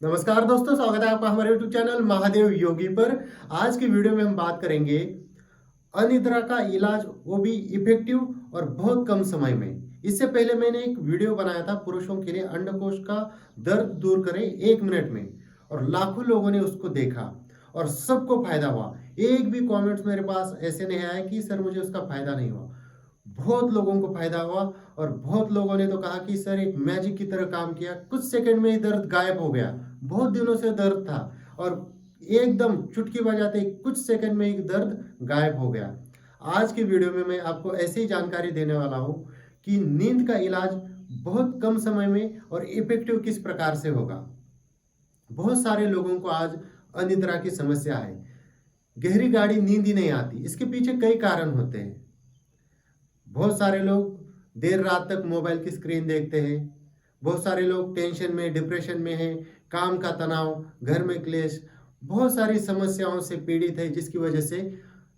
नमस्कार दोस्तों, स्वागत है आपका हमारे YouTube चैनल महादेव योगी पर। आज की वीडियो में हम बात करेंगे अनिद्रा का इलाज, वो भी इफेक्टिव और बहुत कम समय में। इससे पहले मैंने एक वीडियो बनाया था पुरुषों के लिए, अंडकोश का दर्द दूर करें 1 मिनट में, और लाखों लोगों ने उसको देखा और सबको फायदा हुआ। एक भी कमेंट्स मेरे पास ऐसे नहीं आया कि सर मुझे उसका फायदा नहीं हुआ। बहुत लोगों को फायदा हुआ और बहुत लोगों ने तो कहा कि सर एक मैजिक की तरह काम किया, कुछ सेकंड में ही दर्द गायब हो गया। बहुत दिनों से दर्द था और एकदम चुटकी बजाते ही कुछ सेकंड में ही दर्द गायब हो गया। आज की वीडियो में मैं आपको ऐसी ही जानकारी देने वाला हूं कि नींद का इलाज बहुत कम समय में और इफेक्टिव किस प्रकार से होगा। बहुत सारे लोगों को आज अनिद्रा की समस्या है, गहरी गाढ़ी नींद ही नहीं आती। इसके पीछे कई कारण होते हैं। बहुत सारे लोग देर रात तक मोबाइल की स्क्रीन देखते हैं। बहुत सारे लोग टेंशन में, डिप्रेशन में हैं, काम का तनाव, घर में क्लेश, बहुत सारी समस्याओं से पीड़ित है, जिसकी वजह से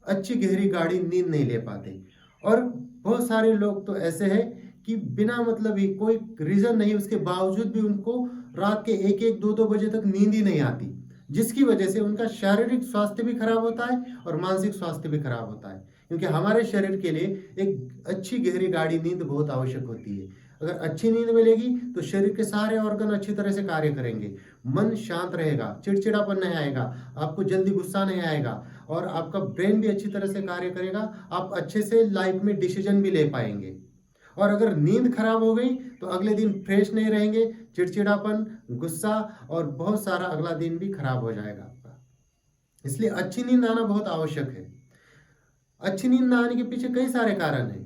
अच्छी गहरी गाढ़ी नींद नहीं ले पाते। और बहुत सारे लोग तो ऐसे हैं कि बिना मतलब ही, कोई रीजन नहीं, उसके बावजूद भी उनको रात के 1-1, 2-2 बजे तक नींद ही नहीं आती, जिसकी वजह से उनका शारीरिक स्वास्थ्य भी खराब होता है और मानसिक स्वास्थ्य भी खराब होता है। क्योंकि हमारे शरीर के लिए एक अच्छी गहरी गाढ़ी नींद बहुत आवश्यक होती है। अगर अच्छी नींद मिलेगी तो शरीर के सारे ऑर्गन अच्छी तरह से कार्य करेंगे, मन शांत रहेगा, चिड़चिड़ापन नहीं आएगा, आपको जल्दी गुस्सा नहीं आएगा और आपका ब्रेन भी अच्छी तरह से कार्य करेगा। आप अच्छे से लाइफ में डिसीजन भी ले पाएंगे। और अगर नींद खराब हो गई तो अगले दिन फ्रेश नहीं रहेंगे, चिड़चिड़ापन, गुस्सा और बहुत सारा अगला दिन भी खराब हो जाएगा आपका। इसलिए अच्छी नींद आना बहुत आवश्यक है। अच्छी नींद ना आने के पीछे कई सारे कारण हैं।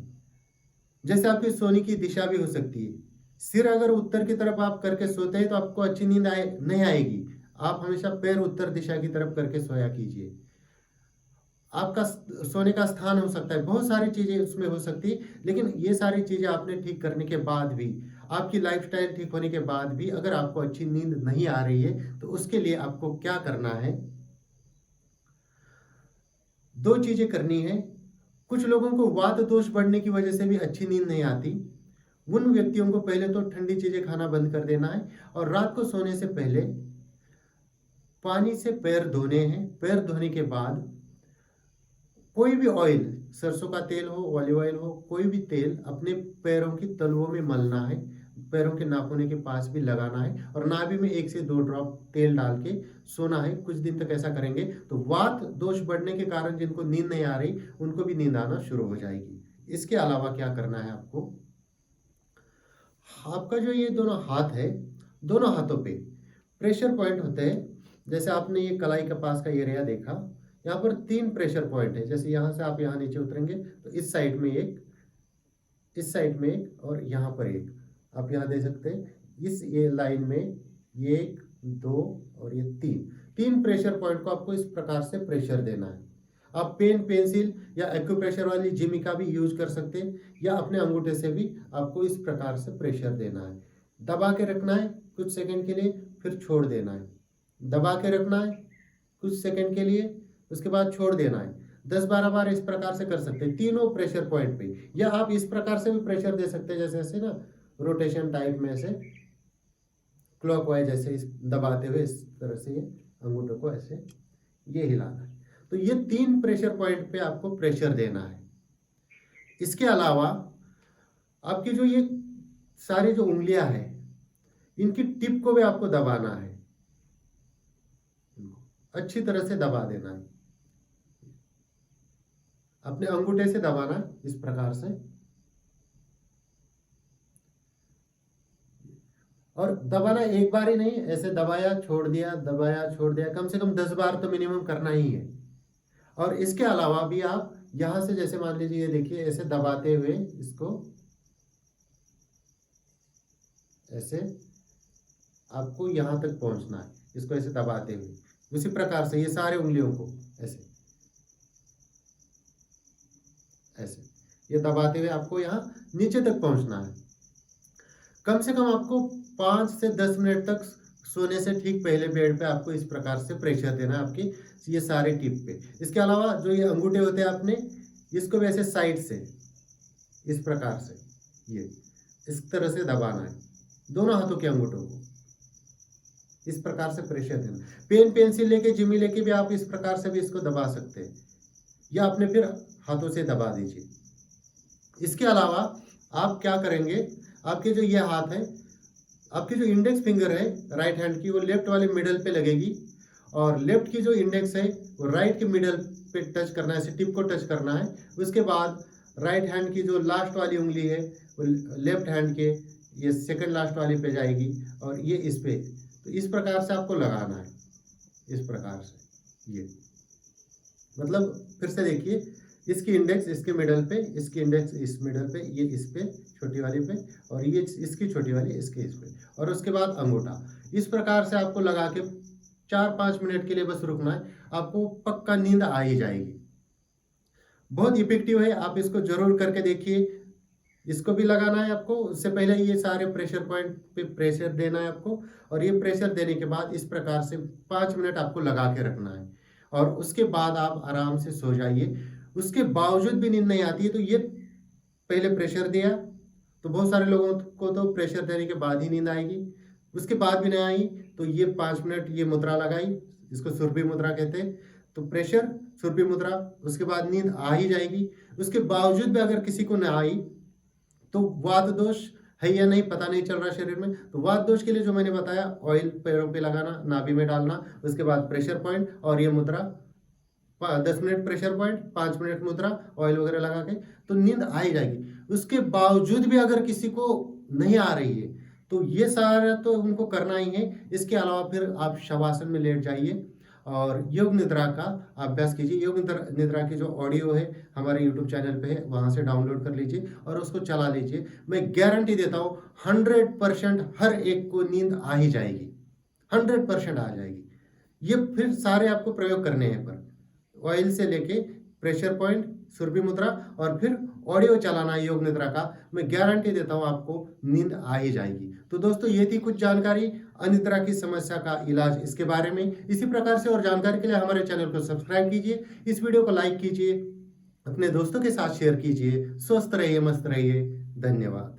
जैसे आपकी सोने की दिशा भी हो सकती है। सिर अगर उत्तर की तरफ आप करके सोते हैं तो आपको अच्छी नींद नहीं आएगी। आप हमेशा पैर उत्तर दिशा की तरफ करके सोया कीजिए। आपका सोने का स्थान हो सकता है, बहुत सारी चीजें उसमें हो सकती है। लेकिन ये सारी चीजें आपने ठीक करने के बाद भी, आपकी लाइफस्टाइल ठीक होने के बाद भी अगर आपको अच्छी नींद नहीं आ रही है तो उसके लिए आपको क्या करना है। दो चीजें करनी है। कुछ लोगों को वात दोष बढ़ने की वजह से भी अच्छी नींद नहीं आती। उन व्यक्तियों को पहले तो ठंडी चीजें खाना बंद कर देना है और रात को सोने से पहले पानी से पैर धोने हैं। पैर धोने के बाद कोई भी ऑयल, सरसों का तेल हो, ऑलिव ऑयल हो, कोई भी तेल अपने पैरों की तलुओं में मलना है। पैरों के नाखूनों के पास भी लगाना है और नाभि में 1 से 2 ड्रॉप तेल डाल के सोना है। कुछ दिन तक ऐसा करेंगे तो वात दोष बढ़ने के कारण जिनको नींद नहीं आ रही उनको भी नींद आना शुरू हो जाएगी। इसके अलावा क्या करना है आपको, आपका जो ये दोनों हाथ है, दोनों हाथों पे प्रेशर पॉइंट होते हैं। जैसे आपने ये कलाई के पास का एरिया देखा, यहाँ पर 3 प्रेशर पॉइंट है। जैसे यहाँ से आप यहाँ नीचे उतरेंगे तो इस साइड में एक, इस साइड में एक और यहाँ पर एक, आप यहाँ दे सकते हैं। इस ये लाइन में ये 1, 2 और ये 3 प्रेशर पॉइंट को आपको इस प्रकार से प्रेशर देना है। आप पेन पेंसिल या एक्यूप्रेशर वाली जिमिका भी यूज कर सकते हैं, या अपने अंगूठे से भी आपको इस प्रकार से प्रेशर देना है। दबा के रखना है कुछ सेकंड के लिए, फिर छोड़ देना है। दबा के रखना है कुछ सेकंड के लिए, उसके बाद छोड़ देना है। 10-12 बार इस प्रकार से कर सकते हैं तीनों प्रेशर पॉइंट पे। या आप इस प्रकार से भी प्रेशर दे सकते हैं, जैसे ऐसे ना, रोटेशन टाइप में, ऐसे क्लॉकवाइज, ऐसे इस दबाते हुए इस तरह से ये अंगूठों को ऐसे ये हिलाना है। तो ये 3 प्रेशर पॉइंट पे आपको प्रेशर देना है। इसके अलावा आपकी जो ये सारी जो उंगलियां हैं, इनकी टिप को भी आपको दबाना है, अच्छी तरह से दबा देना है। अपने अंगूठे से दबाना इस प्रकार से, और दबाना एक बार ही नहीं, ऐसे दबाया छोड़ दिया, दबाया छोड़ दिया, कम से कम 10 बार तो मिनिमम करना ही है। और इसके अलावा भी आप यहां से, जैसे मान लीजिए ये देखिए, ऐसे दबाते हुए इसको ऐसे आपको यहां तक पहुंचना है, इसको ऐसे दबाते हुए उसी प्रकार से ये सारे उंगलियों को ऐसे ऐसे ये दबाते हुए आपको यहाँ नीचे तक पहुंचना है। कम से कम आपको 5 से 10 मिनट तक सोने से ठीक पहले बेड पे आपको इस प्रकार से प्रेशर देना है आपकी ये सारे टिप पे। इसके अलावा जो ये अंगूठे होते हैं आपने, इसको भी ऐसे साइड से इस प्रकार से ये इस तरह से दबाना है, दोनों हाथों के अंगूठों को। इस प्रकार से प्रेशर देना। पेन पेंसिल लेके जिमी लेके भी आप इस प्रकार से भी इसको दबा सकते हैं, या अपने फिर हाथों से दबा दीजिए। इसके अलावा आप क्या करेंगे, आपके जो ये हाथ है, आपकी जो इंडेक्स फिंगर है राइट हैंड की, वो लेफ्ट वाले मिडल पे लगेगी, और लेफ्ट की जो इंडेक्स है वो राइट के मिडल पे टच करना है, ऐसे टिप को टच करना है। उसके बाद राइट हैंड की जो लास्ट वाली उंगली है वो लेफ्ट हैंड के ये सेकंड लास्ट वाली पे जाएगी, और ये इस पे। तो इस प्रकार से आपको लगाना है, इस प्रकार से। ये मतलब फिर से देखिए, इसकी इंडेक्स इसके मिडल पे, इसकी इंडेक्स इस मिडल पे, ये इस पे छोटी वाली पे, और ये इसकी छोटी वाली इसके इस पे, और उसके बाद अंगूठा। इस प्रकार से आपको लगा के 4-5 मिनट के लिए बस रुकना है, आपको पक्का नींद आ ही जाएगी। बहुत इफेक्टिव है, आप इसको जरूर करके देखिए। इसको भी लगाना है आपको, उससे पहले ये सारे प्रेशर पॉइंट पे प्रेशर देना है आपको, और ये प्रेशर देने के बाद इस प्रकार से 5 मिनट आपको लगा के रखना है, और उसके बाद आप आराम से सो जाइए। उसके बावजूद भी नींद नहीं आती है तो ये पहले प्रेशर दिया, तो बहुत सारे लोगों को तो प्रेशर देने के बाद ही नींद आएगी, उसके बाद भी नहीं आई तो ये 5 मिनट ये मुद्रा लगाई, इसको सुरभि मुद्रा कहते हैं। तो प्रेशर, सुरभि मुद्रा, उसके बाद नींद आ ही जाएगी। उसके बावजूद भी अगर किसी को न आई तो वात दोष है या नहीं पता नहीं चल रहा शरीर में, तो वात दोष के लिए जो मैंने बताया, ऑयल पैरों पे लगाना, नाभि में डालना, उसके बाद प्रेशर पॉइंट और ये मुद्रा, 10 मिनट प्रेशर पॉइंट, 5 मिनट मुद्रा, ऑयल वगैरह लगा के, तो नींद आ ही जाएगी। उसके बावजूद भी अगर किसी को नहीं आ रही है तो ये सारा तो उनको करना ही है। इसके अलावा फिर आप शवासन में लेट जाइए और योग निद्रा का अभ्यास कीजिए। योग निद्रा की जो ऑडियो है हमारे यूट्यूब चैनल पे है, वहाँ से डाउनलोड कर लीजिए और उसको चला लीजिए। मैं गारंटी देता हूँ 100% हर एक को नींद आ ही जाएगी, 100% आ जाएगी। ये फिर सारे आपको प्रयोग करने हैं, पर ऑयल से लेके प्रेशर पॉइंट, सुरभि मुद्रा और फिर ऑडियो चलाना योग निद्रा का, मैं गारंटी देता हूँ आपको नींद आ ही जाएगी। तो दोस्तों ये थी कुछ जानकारी अनिद्रा की समस्या का इलाज, इसके बारे में। इसी प्रकार से और जानकारी के लिए हमारे चैनल को सब्सक्राइब कीजिए, इस वीडियो को लाइक कीजिए, अपने दोस्तों के साथ शेयर कीजिए। स्वस्थ रहिए, मस्त रहिए, धन्यवाद।